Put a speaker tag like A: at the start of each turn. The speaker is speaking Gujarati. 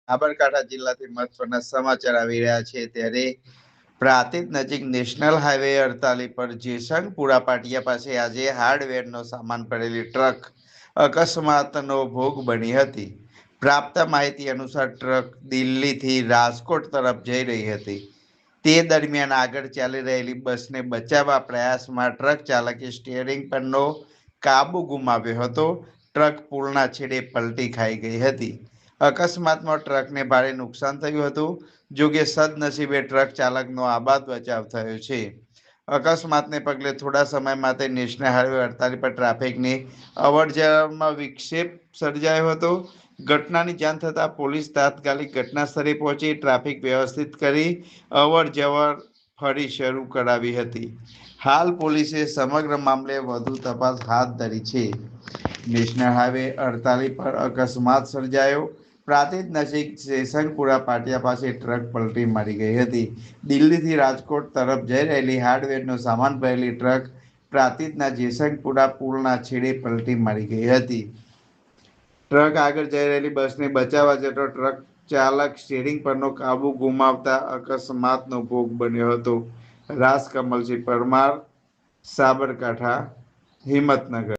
A: સાબરકાંઠા જિલ્લાથી મહત્વના સમાચાર આવી રહ્યા છે ત્યારે પ્રાંતિજ નજીક નેશનલ હાઈવે 48 પર જેસંગપુરા પાટિયા પાસે આજે હાર્ડવેરનો સામાન ભરેલી ટ્રક અકસ્માતનો ભોગ બની હતી. પ્રાપ્ત માહિતી અનુસાર ટ્રક દિલ્હીથી રાજકોટ તરફ જઈ રહી હતી. તે દરમિયાન આગળ ચાલી રહેલી બસને બચાવવા પ્રયાસમાં ટ્રક ચાલકે સ્ટીયરિંગ પરનો કાબુ ગુમાવ્યો હતો. ટ્રક પુલના છેડે પલટી ખાઈ ગઈ હતી. અકસ્માતમાં ટ્રકને ભારે નુકસાન થયું હતું. જોકે સદનસીબે ટ્રક ચાલકનો આબાદ બચાવ થયો છે. અકસ્માતને પગલે થોડા સમય માટે નેશનલ હાઈવે 48 પર ટ્રાફિકની અવરજવરમાં વિક્ષેપ સર્જાયો હતો. ઘટનાની જાણ થતાં પોલીસ તાત્કાલિક ઘટના સ્થળે પહોંચી ટ્રાફિક વ્યવસ્થિત કરી અવરજવર ફરી શરૂ કરાવી હતી. હાલ પોલીસે સમગ્ર મામલે વધુ તપાસ હાથ ધરી છે. નેશનલ હાઈવે 48 પર અકસ્માત સર્જાયો. પ્રાંતિજ નજીક જેસંગપુરા પાટિયા પાસે ટ્રક પલટી મારી ગઈ હતી. દિલ્હીથી રાજકોટ તરફ જઈ રહેલી હાર્ડવેરનો સામાન ભરેલી ટ્રક પ્રાંતિજના જેસંગપુરા પુલના છેડે પલટી મારી ગઈ હતી. ટ્રક આગળ જઈ રહેલી બસને બચાવવા જતો ટ્રક ચાલક સ્ટીયરિંગ પરનો કાબુ ગુમાવતા અકસ્માતનો ભોગ બન્યો હતો. રાજ કમલસિંહ પરમાર, સાબરકાંઠા, હિંમતનગર.